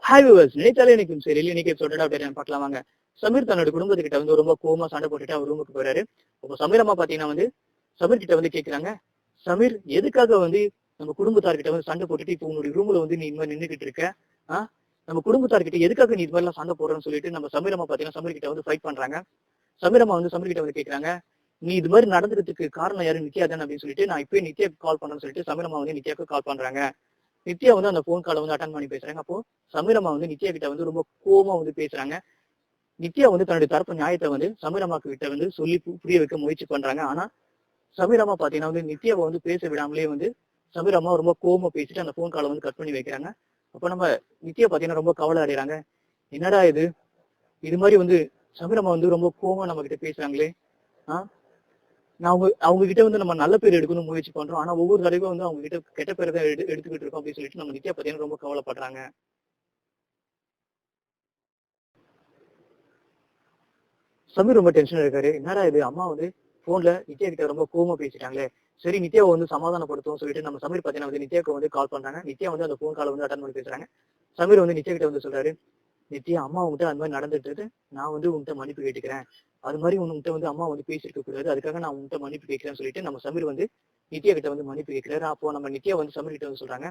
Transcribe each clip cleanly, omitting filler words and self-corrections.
Hi viewers, நினைத்தாலே எனக்கு சரி இன்னைக்கு சொல்லிட்டு அப்படின்னு பார்க்கலாம் வாங்க. சமீர் தன்னோட குடும்பத்துக்கிட்ட வந்து ரொம்ப கோவமா சண்டை போட்டுட்டு அவர் ரூமுக்கு போறாரு. அப்போ சமீர் அம்மா பாத்தீங்கன்னா வந்து சமீர் கிட்ட வந்து கேக்குறாங்க, சமீர் எதுக்காக வந்து நம்ம குடும்பத்தார்கிட்ட வந்து சண்டை போட்டுட்டு இப்போ உங்களுடைய ரூம்ல வந்து நீ இந்த மாதிரி நின்றுகிட்டு இருக்க? நம்ம குடும்பத்தார்கிட்ட எதுக்காக நீ இது மாதிரி எல்லாம் சண்டை போடுறன்னு சொல்லிட்டு நம்ம சமீர் அம்மா பாத்தீங்கன்னா சமீர் கிட்ட வந்து ஃபைட் பண்றாங்க. சமீர் அம்மா வந்து சமீர் கிட்ட வந்து கேக்குறாங்க, நீ இது மாதிரி நடந்துறதுக்கு காரணம் யாரு? நித்யா தானே அப்படின்னு சொல்லிட்டு நான் இப்பயே நித்யாக்கு கால் பண்றேன்னு சொல்லிட்டு சமீர் அம்மா வந்து நித்யாக்கு கால் பண்றாங்க. நித்யா வந்து அந்த போன் காலை வந்து அட்டன் பண்ணி பேசுறாங்க. அப்போ சமீர் அம்மா வந்து நித்யா கிட்ட வந்து ரொம்ப கோவமா வந்து பேசுறாங்க. நித்யா வந்து தன்னுடைய தரப்பு நியாயத்தை வந்து சமீர் அம்மா கிட்ட வந்து சொல்லி புரிய வைக்க முயற்சி பண்றாங்க. ஆனா சமீர் அம்மா பாத்தீங்கன்னா வந்து நித்யாவை வந்து பேச விடாமலே வந்து சமீர் அம்மா ரொம்ப கோவமா பேசிட்டு அந்த போன் காலை வந்து கட் பண்ணி வைக்கிறாங்க. அப்ப நம்ம நித்யா பாத்தீங்கன்னா ரொம்ப கவலை அடைறாங்க. என்னடா இது இது மாதிரி வந்து சமீர் அம்மா வந்து ரொம்ப கோவமா நம்ம கிட்ட பேசுறாங்களே. நான் அவங்க கிட்ட வந்து நம்ம நல்ல பேர் எடுக்கணும் முயற்சி பண்றோம். ஆனா ஒவ்வொரு தடவையும் வந்து அவங்க கிட்ட கெட்ட பேர் தான் எடுத்துக்கிட்டு இருக்கோம் அப்படின்னு சொல்லிட்டு நம்ம நித்யா பாத்தீங்கன்னா ரொம்ப கவலைப்படுறாங்க. சமீர் ரொம்ப டென்ஷன் இருக்காரு. என்னடா இது அம்மா வந்து போன்ல நித்யா கிட்ட ரொம்ப கோவமா பேசிட்டாங்களே. சரி நித்யாவை வந்து சமாதானப்படுத்தும் சொல்லிட்டு நம்ம சமீர் பாத்தீங்கன்னா வந்து நித்யாவுக்கு வந்து கால் பண்றாங்க. நித்யா வந்து அந்த போன் காலை வந்து அட்டன் பண்ணி பேசுறாங்க. சமீர் வந்து நித்யா கிட்ட வந்து சொல்றாரு, நித்யா அம்மா உங்ககிட்ட அந்த மாதிரி நடந்துட்டு நான் வந்து உங்ககிட்ட மன்னிப்பு கேட்டுக்கிறேன். அது மாதிரி உங்ககிட்ட வந்து அம்மா வந்து பேசிருக்க கூடாது, அதுக்காக நான் உங்ககிட்ட மன்னிப்பு கேட்கிறேன்னு சொல்லிட்டு நம்ம சமீர் வந்து நித்யா கிட்ட வந்து மன்னிப்பு கேட்கிறாரு. அப்போ நம்ம நித்யா வந்து சமீர் கிட்ட வந்து சொல்றாங்க,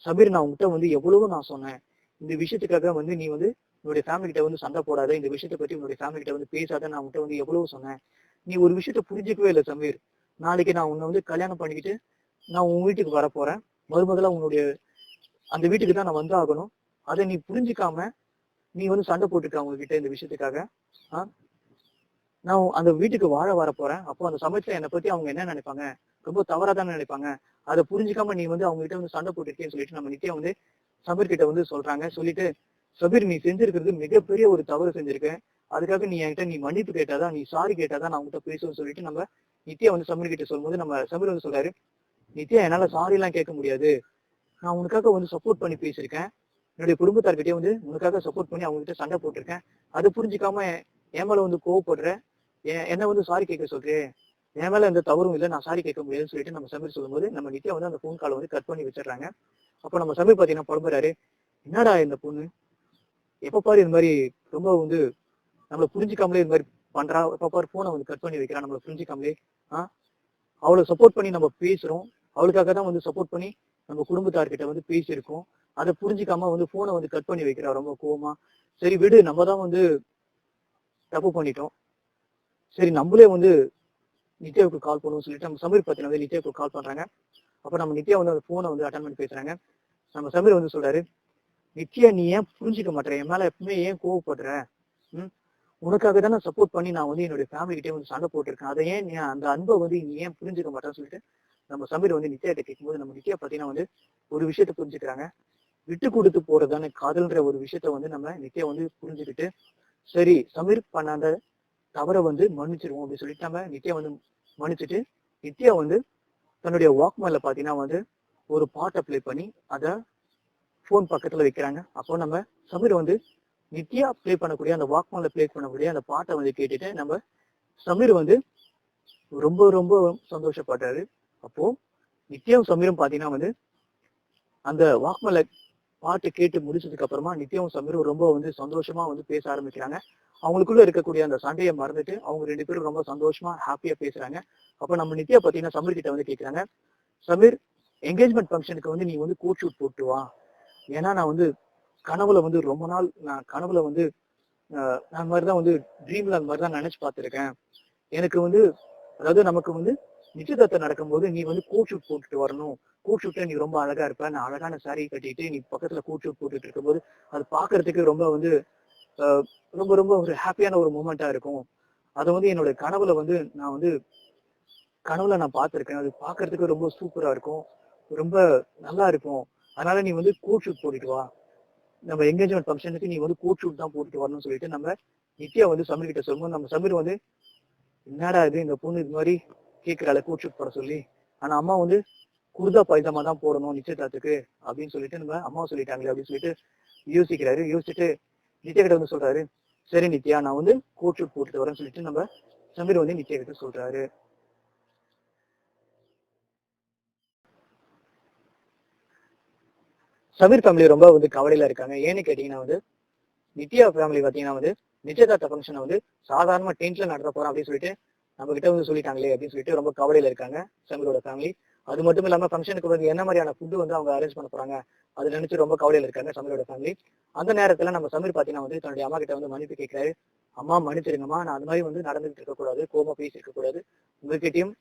சமீர் நான் உங்ககிட்ட வந்து எவ்வளவோ நான் சொன்னேன், இந்த விஷயத்துக்காக வந்து நீ வந்து உன்னுடைய ஃபேமிலி கிட்ட வந்து சண்டை போடாத, இந்த விஷயத்தை பத்தி உன்னுடைய ஃபேமிலி கிட்ட வந்து பேசாத, நான் உங்ககிட்ட வந்து எவ்வளவு சொன்னேன். நீ ஒரு விஷயத்த புரிஞ்சுக்கவே இல்லை சமீர். நாளைக்கு நான் உன்னை வந்து கல்யாணம் பண்ணிக்கிட்டு நான் உன் வீட்டுக்கு வர போறேன். முதல்ல உன்னுடைய அந்த வீட்டுக்கு தான் நான் வந்து ஆகணும். அதை நீ புரிஞ்சுக்காம நீ வந்து சண்டை போட்டுருக்க அவங்க கிட்ட இந்த விஷயத்துக்காக. நான் அந்த வீட்டுக்கு வாழ வர போறேன். அப்போ அந்த சமயத்துல என்னை பத்தி அவங்க என்ன நினைப்பாங்க? ரொம்ப தவறா தானே நினைப்பாங்க. அதை புரிஞ்சுக்காம நீ வந்து அவங்க கிட்ட வந்து சண்டை போட்டுருக்கேன்னு சொல்லிட்டு நம்ம நித்யா வந்து சபீர் கிட்ட வந்து சொல்றாங்க. சொல்லிட்டு சபீர் நீ செஞ்சிருக்கிறது மிகப்பெரிய ஒரு தவறு செஞ்சிருக்கேன். அதுக்காக நீ என்கிட்ட நீ மன்னிப்பு கேட்டாதான், நீ சாரி கேட்டாதான் நான் உங்ககிட்ட பேசுவேன்னு சொல்லிட்டு நம்ம நித்யா வந்து சபீர் கிட்ட சொல்லும்போது நம்ம சபீர் வந்து சொல்றாரு, நித்யா என்னால சாரி எல்லாம் கேட்க முடியாது. நான் உனக்காக வந்து சப்போர்ட் பண்ணி பேசியிருக்கேன். என்னுடைய குடும்பத்தார்கிட்டயே வந்து உனக்காக சப்போர்ட் பண்ணி அவங்க கிட்ட சண்டை போட்டிருக்கேன். அதை புரிஞ்சுக்காம என் மேல வந்து கோவப்படுற, என்ன வந்து சாரி கேட்க சொல்றேன். என் மேல எந்த தவறும் இல்லை, நான் சாரி கேட்க முடியாதுன்னு சொல்லிட்டு நம்ம சமீர் சொல்லும்போது நம்ம நித்யா வந்து அந்த போன் காலை வந்து கட் பண்ணி வச்சிடறாங்க. அப்போ நம்ம சமீர் பாத்தீங்கன்னா புலம்புறாரு, என்னடா இந்த பொண்ணு எப்ப பாரு இது மாதிரி ரொம்ப வந்து நம்மளை புரிஞ்சுக்காமலே இது மாதிரி பண்றா, எப்ப பாரு போனை வந்து கட் பண்ணி வைக்கிறா, நம்மளை புரிஞ்சுக்காமலே. அவளை சப்போர்ட் பண்ணி நம்ம பேசுறோம், அவளுக்காக தான் வந்து சப்போர்ட் பண்ணி நம்ம குடும்பத்தார்கிட்ட வந்து பேசியிருக்கோம். அதை புரிஞ்சுக்காம வந்து போனை வந்து கட் பண்ணி வைக்கிறா ரொம்ப கோவமா. சரி விடு, நம்ம தான் வந்து தப்பு பண்ணிட்டோம், சரி நம்மளே வந்து நித்யாவுக்கு கால் பண்ணுவோம் சொல்லிட்டு நம்ம சமீர் பத்தின வந்து நித்யாவுக்கு கால் பண்றாங்க. அப்ப நம்ம நித்யா வந்து அந்த போனை வந்து அட்டன் பண்ணி பேசுறாங்க. நம்ம சமீர் வந்து சொல்றாரு, நித்யா நீ ஏன் புரிஞ்சுக்க மாட்டேற, என் மேல எப்பவுமே ஏன் கோவப்படுற? உனக்காக தானே சப்போர்ட் பண்ணி நான் வந்து என்னுடைய ஃபேமிலி கிட்டே வந்து சண்டை போட்டிருக்கேன். அதை ஏன் நீ அந்த அன்பை வந்து நீ ஏன் புரிஞ்சுக்க மாட்டேன்னு சொல்லிட்டு நம்ம சமீர் வந்து நித்யா கிட்ட கேட்கும்போது நம்ம நித்யா பாத்தீங்கன்னா வந்து ஒரு விஷயத்த புரிஞ்சுக்கிறாங்க. விட்டு கொடுத்து போறதானே காதல்ன்ற ஒரு விஷயத்த வந்து நம்ம நித்யா வந்து புரிஞ்சுக்கிட்டு, சரி சமீர் பண்ண அந்த தவறை வந்து மன்னிச்சிருவோம் அப்படின்னு சொல்லிட்டு நம்ம நித்யா வந்து மன்னிச்சுட்டு நித்யா வந்து தன்னுடைய வாக்மேன்ல பாத்தீங்கன்னா வந்து ஒரு பாட்டை பிளே பண்ணி அதை போன் பக்கத்துல வைக்கிறாங்க. அப்போ நம்ம சமீர் வந்து நித்யா பிளே பண்ணக்கூடிய அந்த வாக்மேன்ல பிளே பண்ணக்கூடிய அந்த பாட்டை வந்து கேட்டுட்டு நம்ம சமீர் வந்து ரொம்ப ரொம்ப சந்தோஷப்படுறாரு. அப்போ நித்யாவும் சமீரும் பாத்தீங்கன்னா வந்து அந்த வாக்மேன்ல பாட்டு கேட்டு முடிச்சதுக்கு அப்புறமா நித்யாவும் சமீரும் ரொம்ப வந்து சந்தோஷமா வந்து பேச ஆரம்பிக்கிறாங்க. அவங்களுக்குள்ள இருக்கக்கூடிய அந்த சண்டையை மறந்துட்டு அவங்க 2 பேரும் ரொம்ப சந்தோஷமா ஹாப்பியா பேசுறாங்க. அப்ப நம்ம நித்யா பாத்தீங்கன்னா சமீர் கிட்ட வந்து கேட்கிறாங்க, சமீர் என்கேஜ்மெண்ட் ஃபங்க்ஷனுக்கு வந்து நீ வந்து கோட் ஷூட் போட்டு வா. ஏன்னா நான் வந்து கனவுல வந்து ரொம்ப நாள் நான் கனவுல வந்து நான் மாதிரிதான் வந்து ட்ரீம்ல அந்த மாதிரிதான் நினைச்சு பார்த்திருக்கேன். எனக்கு வந்து அதாவது நமக்கு வந்து நிச்சயதார்த்தம் நடக்கும்போது நீ வந்து கோட் ஷூட் போட்டுட்டு வரணும். கோட் ஷூட்ல நீ ரொம்ப அழகா இருப்ப, நான் அழகான சாரி கட்டிட்டு நீ பக்கத்துல கோட் ஷூட் போட்டுட்டு இருக்கும்போது அது பாக்குறதுக்கு ரொம்ப வந்து ரொம்ப ரொம்ப ஒரு ஹாப்பியான ஒரு மூமெண்டா இருக்கும். அதை வந்து என்னோட கனவுல வந்து நான் பார்த்திருக்கேன். அது பாக்குறதுக்கு ரொம்ப சூப்பரா இருக்கும், ரொம்ப நல்லா இருக்கும். அதனால நீ வந்து கோட் ஷூட் போட்டுட்டு வா, நம்ம என்கேஜ்மெண்ட் ஃபங்க்ஷனுக்கு நீ வந்து கோட் ஷூட் தான் போட்டுட்டு வரணும்னு சொல்லிட்டு நம்ம நித்யா வந்து சமீர் கிட்ட சொல்லும்போது நம்ம சமீர் வந்து என்னடா இது இந்த பொண்ணு இது மாதிரி கேட்கிறாள் கோட் ஷூட் போட சொல்லி, ஆனா அம்மா வந்து குர்தா பைஜாமா தான் போடணும் நிச்சயதார்த்துக்கு அப்படின்னு சொல்லிட்டு நம்ம அம்மா சொல்லிட்டாங்களே அப்படின்னு சொல்லிட்டு யோசிக்கிறாரு. யோசிச்சுட்டு நித்யா கிட்ட வந்து சொல்றாரு, சரி நித்யா நான் வந்து கோட் ஷூட் போட்டுட்டு வரேன்னு சொல்லிட்டு நம்ம சமீர் வந்து நித்யா கிட்ட சொல்றாரு. சமீர் ஃபேமிலி ரொம்ப வந்து கவலையில இருக்காங்க. ஏன்னு கேட்டீங்கன்னா வந்து நித்யா ஃபேமிலி பாத்தீங்கன்னா வந்து நிச்சயதார்த்த ஃபங்க்ஷனை வந்து சாதாரண டென்ட்ல நடத்த போறோம் அப்படின்னு சொல்லிட்டு நம்ம கிட்ட வந்து சொல்லிட்டாங்களே அப்படின்னு சொல்லிட்டு ரொம்ப கவலையில இருக்காங்க சமீரோட ஃபேமிலி. அது மட்டும் இல்லாம ஃபங்க்ஷனுக்கு வந்து என்ன மாதிரியான ஃபுட்டு வந்து அவங்க அரேஞ்ச் பண்ண போறாங்க அதை நினைச்சு ரொம்ப கவலையில இருக்காங்க சமீரோட ஃபேமிலி. அந்த நேரத்துல நம்ம சமீர் பாத்தீங்கன்னா வந்து தன்னுடைய அம்மா கிட்ட வந்து மன்னிப்பு கேட்கிறாரு. அம்மா மன்னிச்சிருங்கம்மா, நான் அந்த மாதிரி வந்து நடந்துகிட்டு இருக்க கூடாது, கோமா பேசியிருக்க கூடாது, உங்ககிட்டயும்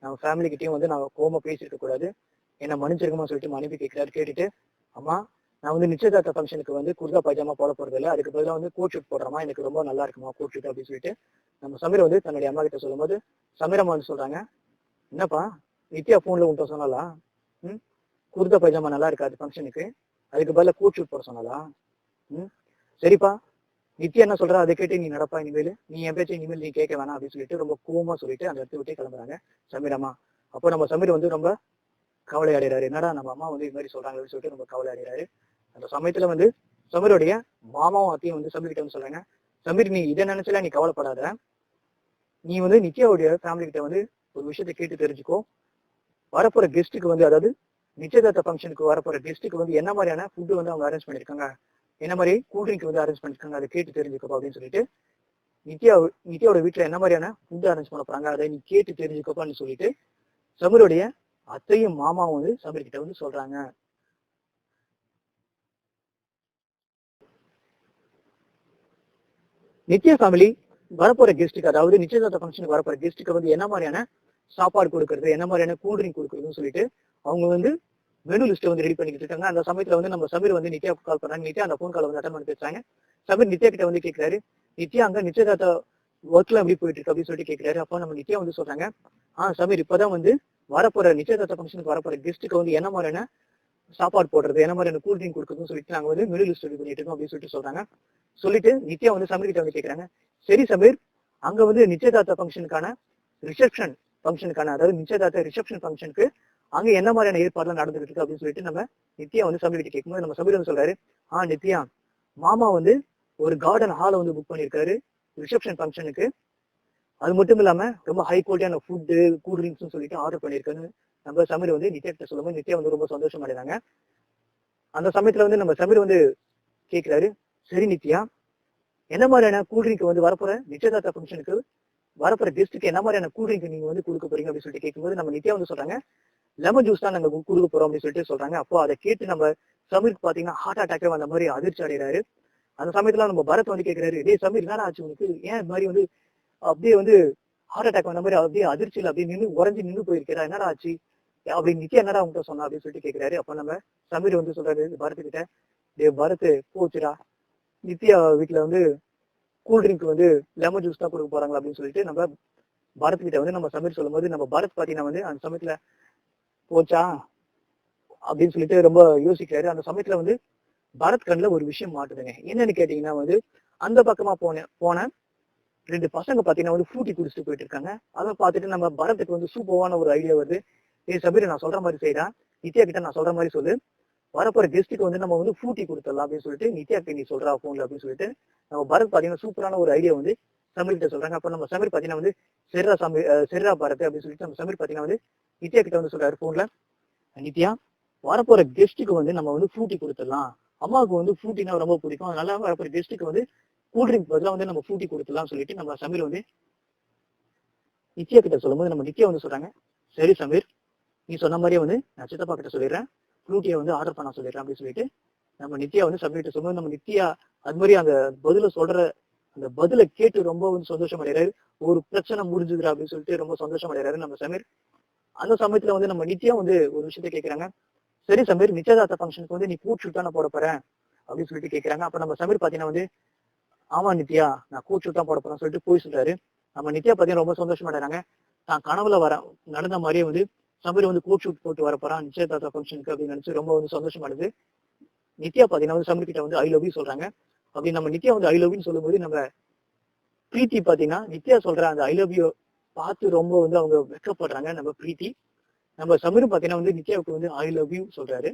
நம்ம ஃபேமிலி கிட்டயும் வந்து நான் கோமா பேசியிருக்க கூடாது, என்ன மன்னிச்சிருக்கமா சொல்லிட்டு மன்னிப்பு கேட்கிறாரு. கேட்டுட்டு அம்மா நான் வந்து நிச்சயதார்த்த ஃபங்க்ஷனுக்கு வந்து குர்தா பைஜாமா போட போறது இல்லை, அதுக்கு பதிலாக வந்து கோட் ஷூட் போடுறமா, எனக்கு ரொம்ப நல்லா இருக்குமா கோட் ஷூட் அப்படின்னு சொல்லிட்டு நம்ம சமீர் வந்து தன்னுடைய அம்மா கிட்ட சொல்லும்போது சமீர் அம்மா வந்து சொல்றாங்க, என்னப்பா நித்யா போன்ல உன்ட்ட சொன்னாலா குர்தா பைஜாமா நல்லா இருக்காது ஃபங்க்ஷனுக்கு, அதுக்கு பதிலாக கோட் ஷூட் போட சொன்னாலா? சரிப்பா நித்யா என்ன சொல்றா அதை கேட்டு நீ நடப்பா, இனிமேல் நீ என் பேச்சு இனிமேல் நீ கேட்க வேணாம் அப்படின்னு சொல்லிட்டு ரொம்ப கோவமா சொல்லிட்டு அந்த இடத்த விட்டு கிளம்புறாங்க சமீர் அம்மா. அப்போ நம்ம சமீர் வந்து ரொம்ப கவலை அடைகிறாரு. என்னடா நம்ம அம்மா வந்து இது மாதிரி சொல்றாங்கன்னு சொல்லிட்டு ரொம்ப கவலை அடைகிறாரு. அந்த சமயத்துல வந்து சமீருடைய மாமாவும் அத்தையும் வந்து சமீர் கிட்ட வந்து சொல்றாங்க, சமீர் நீ இதை நினைச்சல நீ கவலைப்படாத, நீ வந்து நித்யாவுடைய ஃபேமிலி கிட்ட வந்து ஒரு விஷயத்தை கேட்டு தெரிஞ்சுக்கோ, வரப்போற கெஸ்ட்டுக்கு வந்து அதாவது நிச்சயதார்த்த ஃபங்க்ஷனுக்கு வரப்போற கெஸ்ட்டுக்கு வந்து என்ன மாதிரியான ஃபுட்டு வந்து அவங்க அரேஞ்ச் பண்ணிருக்காங்க, என்ன மாதிரி கூல்ட்ரிங்க் வந்து அரேஞ்ச் பண்ணிருக்காங்க, அதை கேட்டு தெரிஞ்சுக்கோ அப்படின்னு சொல்லிட்டு நித்யாவோட வீட்டுல என்ன மாதிரியான ஃபுட்டு அரேஞ்ச் பண்ண போறாங்க அதை நீ கேட்டு தெரிஞ்சுக்கோப்பான்னு சொல்லிட்டு சமீருடைய அத்தையும் மாமாவும் வந்து சமீர் கிட்ட வந்து சொல்றாங்க. நித்யா ஃபேமிலி வரப்போற கெஸ்ட்டுக்கு அதாவது நிச்சயதார்த்த ஃபங்க்ஷனுக்கு வரப்போற கெஸ்ட்டுக்கு வந்து என்ன மாதிரியான சாப்பாடு கொடுக்கறது, என்ன மாதிரியான கூல்ட்ரிங்க் கொடுக்கறதுன்னு சொல்லிட்டு அவங்க வந்து மெனு லிஸ்ட் வந்து ரெடி பண்ணிட்டு இருக்காங்க. அந்த சமயத்துல வந்து நம்ம சமீர் வந்து நித்யாவுக்கு கால் பண்றாங்க. நித்யா அந்த போன் கால் வந்து அட்டன் பண்ணி பேசுறாங்க. சமீர் நித்யா கிட்ட வந்து கேட்கிறாரு, நித்யா அங்க நிச்சயதார்த்த ஒர்க்ல எப்படி போயிட்டு இருக்கு அப்படின்னு சொல்லிட்டு கேட்கிறாரு. அப்போ நம்ம நித்யா வந்து சொல்றாங்க, சமீர் இப்பதான் வந்து வரப்போற நிச்சயதார்த்த ஃபங்க்ஷனுக்கு வரப்போற கெஸ்ட்டுக்கு வந்து என்ன மாதிரியான சாப்பாடு போடுறது, என்ன மாதிரியான கூல்ட்ரிங்க் கொடுக்குறதுன்னு சொல்லிட்டு நாங்க வந்து மெனு லிஸ்ட் ரெடி பண்ணிட்டு இருக்கோம் அப்படின்னு சொல்லிட்டு சொல்றாங்க. சொல்லிட்டு நித்யா வந்து சமீர் கிட்ட வந்து கேட்கறாங்க, சரி சமீர் அங்க வந்து நிச்சயதார்த்த ஃபங்க்ஷனுக்கான அதாவது நிச்சயதார்த்த ரிசப்ஷன் ஃபங்க்ஷனுக்கு அங்க என்ன மாதிரியான ஏற்பாடுலாம் நடந்துகிட்டு இருக்கு அப்படின்னு சொல்லிட்டு நம்ம நித்யா வந்து சமீர் கிட்ட கேட்கும்போது நம்ம சமீர் வந்து சொல்றாரு, நித்யா மாமா வந்து ஒரு கார்டன் ஹாலை வந்து புக் பண்ணியிருக்காரு ரிசப்ஷன் ஃபங்க்ஷனுக்கு, அது மட்டும் இல்லாம ரொம்ப ஹை குவாலிட்டியான ஃபுட்டு கூல்ட்ரிங்க்ஸ் சொல்லிட்டு ஆர்டர் பண்ணியிருக்காரு. நம்ம சமீர் வந்து நித்யா கிட்ட சொல்லும்போது நித்யா வந்து ரொம்ப சந்தோஷம் அடைறாங்க. அந்த சமயத்துல வந்து நம்ம சமீர் வந்து கேட்கிறாரு, சரி நித்யா என்ன மாதிரியான கூல்ட்ரிங்க் வந்து வரப்போற நிச்சயதார்த்த ஃபங்க்ஷனுக்கு வரப்போற கெஸ்ட்டுக்கு என்ன மாதிரியான கூல்ட்ரிங்க் நீங்க வந்து கொடுக்க போறீங்க அப்படின்னு சொல்லிட்டு கேட்கும்போது நம்ம நித்யா வந்து சொல்றாங்க, லெமன் ஜூஸ் தான் நாங்க கொடுக்க போறோம் அப்படின்னு சொல்லிட்டு சொல்றாங்க. அப்போ அதை கேட்டு நம்ம சமீருக்கு பாத்தீங்கன்னா ஹார்ட் அட்டாக்கே வந்த மாதிரி அதிர்ச்சி அடைகிறாரு. அந்த சமயத்துல நம்ம பரத் வந்து கேட்கிறாரு, டேய் சமீர் என்னடா ஆச்சு உனக்கு, ஏன் இது மாதிரி வந்து அப்படியே வந்து ஹார்ட் அட்டாக் வந்த மாதிரி அப்படியே அதிர்ச்சியில் அப்படியே நின்று உறைஞ்சு நின்று போயிருக்கிறா, என்னடா ஆச்சு அப்படின்னு நித்யா என்னடா உங்ககிட்ட சொன்னா அப்படின்னு சொல்லிட்டு கேட்கிறாரு. அப்ப நம்ம சமீர் வந்து சொல்றாரு பரத் கிட்ட, டே பரத் போச்சுடா, நித்யா வீட்டுல வந்து கூல்ட்ரிங்க் வந்து லெமன் ஜூஸ் தான் கொடுக்க போறாங்க அப்படின்னு சொல்லிட்டு நம்ம பரத் கிட்ட வந்து நம்ம சமீர் சொல்லும் போது நம்ம பரத் பாத்தீங்கன்னா வந்து அந்த சமயத்துல போச்சா அப்படின்னு சொல்லிட்டு ரொம்ப யோசிக்கிறாரு. அந்த சமயத்துல வந்து பரத் கண்ணுல ஒரு விஷயம் மாட்டுதுங்க. என்னன்னு கேட்டீங்கன்னா வந்து அந்த பக்கமா போன ரெண்டு பசங்க பாத்தீங்கன்னா வந்து ஃப்ரூட்டி குடிச்சிட்டு போயிட்டு இருக்காங்க. அதை பார்த்துட்டு நம்ம பரத்துக்கு வந்து சூப்பரான ஒரு ஐடியா வருது, சபீர் நான் சொல்ற மாதிரி செய்யறா, நித்யா கிட்ட நான் சொல்ற மாதிரி சொல்லு, வரப்போற கெஸ்ட்டுக்கு வந்து நம்ம வந்து ஃப்ரூட்டி கொடுத்துடலாம் அப்படின்னு சொல்லிட்டு நித்யா கிட்ட நீ சொல்றா போன்ல அப்படின்னு சொல்லிட்டு நம்ம பரத் பாத்தீங்கன்னா சூப்பரான ஒரு ஐடியா வந்து சமீர் கிட்ட சொல்றாங்க. அப்ப நம்ம சமீர் பாத்தீங்கன்னா வந்து செர்ரா பரத் அப்படின்னு சொல்லிட்டு நம்ம சமீர் பாத்தீங்கன்னா வந்து நித்யா கிட்ட வந்து சொல்றாரு போன்ல, நித்யா வரப்போற கெஸ்ட்டுக்கு வந்து நம்ம வந்து ஃப்ரூட்டி கொடுத்துடலாம், அம்மாவுக்கு வந்து ஃப்ரூட்டினா ரொம்ப பிடிக்கும், அதனால வரப்போற கெஸ்ட்டுக்கு வந்து கூல்ட்ரிங்க் பதிலாக வந்து நம்ம ஃப்ரூட்டி கொடுத்துடலாம் சொல்லிட்டு நம்ம சமீர் வந்து நித்யா கிட்ட சொல்லும்போது நம்ம நித்யா வந்து சொல்றாங்க, சரி சமீர் நீ சொன்ன மாதிரியே வந்து நான் சித்தப்பா கிட்ட சொல்லிடுறேன், ஃப்ரூட்டியை வந்து ஆர்டர் பண்ண சொல்லிடுறேன் அப்படின்னு சொல்லிட்டு நம்ம நித்யா வந்து சமீர் கிட்ட சொல்லும்போது நம்ம நித்யா அது மாதிரி அந்த அந்த பதில கேட்டு ரொம்ப வந்து சந்தோஷம் அடைகிறாரு. ஒரு பிரச்சனை முடிஞ்சுதுரா அப்படின்னு சொல்லிட்டு ரொம்ப சந்தோஷம் அடைகிறாரு நம்ம சமீர். அந்த சமயத்துல வந்து நம்ம நித்யா வந்து ஒரு விஷயத்த கேட்கிறாங்க, சரி சமீர் நிச்சயதார்த்த ஃபங்க்ஷனுக்கு வந்து நீ கோட் ஷூட் தானே போட போறேன் அப்படின்னு சொல்லிட்டு கேட்கிறாங்க. அப்ப நம்ம சமீர் பாத்தீங்கன்னா வந்து ஆமா நித்யா நான் கோட் ஷூட் தான் போட போறேன்னு சொல்லிட்டு போய் சொல்றாரு. நம்ம நித்யா பாத்தீங்கன்னா ரொம்ப சந்தோஷமா அடைறாங்க. நான் கனவுல நடந்த மாதிரியே வந்து சமீர் வந்து கோட் ஷூட் போட்டு வர போறான் நிச்சயதார்த்த ஃபங்க்ஷனுக்கு அப்படின்னு நினைச்சு ரொம்ப வந்து சந்தோஷமாடுது. நித்யா பாத்தீங்கன்னா வந்து சமீர் கிட்ட வந்து ஐ லவ் யூ சொல்றாங்க. அப்படி நம்ம நித்யா வந்து ஐ லவ் யூன்னு சொல்லும் போது நம்ம பிரீத்தி பாத்தீங்கன்னா நித்யா சொல்ற அந்த ஐ லவ் யூ பார்த்து ரொம்ப வந்து அவங்க வெக்கப்படுறாங்க. நம்ம பிரீத்தி நம்ம சமீர் பாத்தீங்கன்னா வந்து நித்யாவுக்கு வந்து ஐ லவ் யூ சொல்றாரு.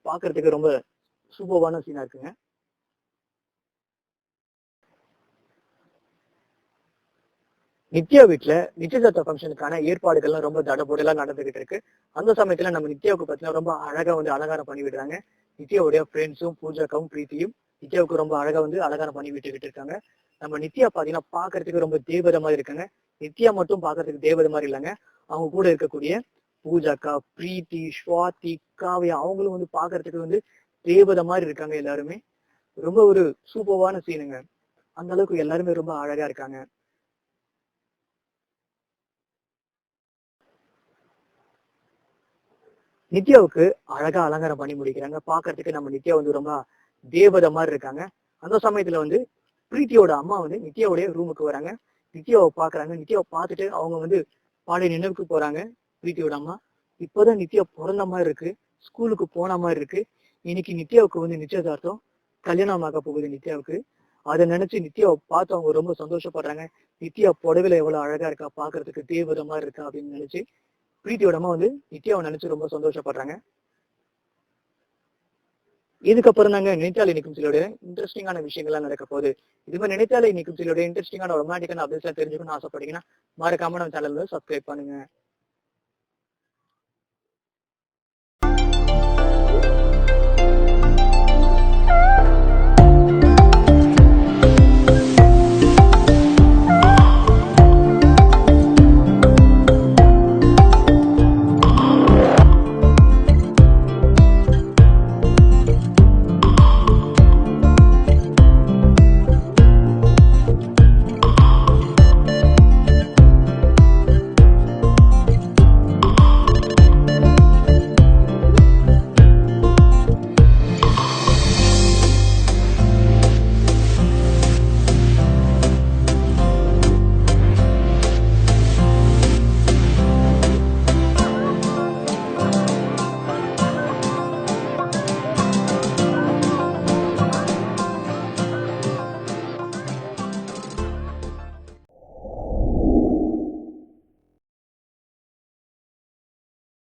பாக்குறதுக்கு ரொம்ப சூப்பர்வான சீனா இருக்குங்க. நித்யா வீட்டுல நிச்சயதார்த்த ஃபங்க்ஷனுக்கான ஏற்பாடுகள்லாம் ரொம்ப தடபுடலா நடந்துகிட்டு இருக்கு. அந்த சமயத்துல நம்ம நித்யாவுக்கு பாத்தீங்கன்னா ரொம்ப அழகா வந்து அலங்காரம் பண்ணி விடுறாங்க. நித்யாவுடைய ஃப்ரெண்ட்ஸும் பூஜாக்காவும் பிரீத்தியும் நித்யாவுக்கு ரொம்ப அழகா வந்து அலங்காரம் பண்ணி விட்டுக்கிட்டு இருக்காங்க. நம்ம நித்யா பாத்தீங்கன்னா பாக்குறதுக்கு ரொம்ப தேவதை மாதிரி இருக்காங்க. நித்யா மட்டும் பாக்குறதுக்கு தேவதை மாதிரி இல்லைங்க, அவங்க கூட இருக்கக்கூடிய பூஜாக்கா, பிரீத்தி, ஸ்வாதி, காவியா அவங்களும் வந்து பாக்குறதுக்கு வந்து தேவதை மாதிரி இருக்காங்க. எல்லாருமே ரொம்ப ஒரு சூப்பர்வான சீனுங்க. அந்த அளவுக்கு எல்லாருமே ரொம்ப அழகா இருக்காங்க. நித்யாவுக்கு அழகா அலங்காரம் பண்ணி முடிக்கிறாங்க. பாக்குறதுக்கு நம்ம நித்யா வந்து ரொம்ப தேவதை மாதிரி இருக்காங்க. அந்த சமயத்துல வந்து பிரீத்தியோட அம்மா வந்து நித்யாவுடைய ரூமுக்கு வராங்க. நித்யாவை பாக்குறாங்க. நித்யாவை பார்த்துட்டு அவங்க வந்து பழைய நினைவுக்கு போறாங்க. பிரீத்தியோட அம்மா, இப்பதான் நித்யா பிறந்த மாதிரி இருக்கு, ஸ்கூலுக்கு போன மாதிரி இருக்கு, இன்னைக்கு நித்யாவுக்கு வந்து நிச்சயதார்த்தம், கல்யாணம் ஆக போகுது நித்யாவுக்கு. அதை நினைச்சு நித்யாவை பார்த்து அவங்க ரொம்ப சந்தோஷப்படுறாங்க. நித்யா புடவையில எவ்வளவு அழகா இருக்கா, பாக்குறதுக்கு தேவதை மாதிரி இருக்கா அப்படின்னு நினைச்சு பிரீத்தியோட அம்மா வந்து நித்யாவை நினைச்சு ரொம்ப சந்தோஷப்படுறாங்க. இதுக்கப்புறம் தாங்க நினைத்தாலே நிற்கும் சிலோட இன்ட்ரெஸ்டிங்கான விஷயங்கள்லாம் நடக்க போகுது. இது மாதிரி நினைத்தாலே நிற்கும் சிலோட இன்ட்ரெஸ்டிங்கான ரொமான்டிக்கான அப்டேட்ஸ் தெரிஞ்சுக்கணும்னு ஆசைப்பட்டீங்கன்னா மறக்காம நம்ம சேனல்ல சப்ஸ்கிரைப் பண்ணுங்க.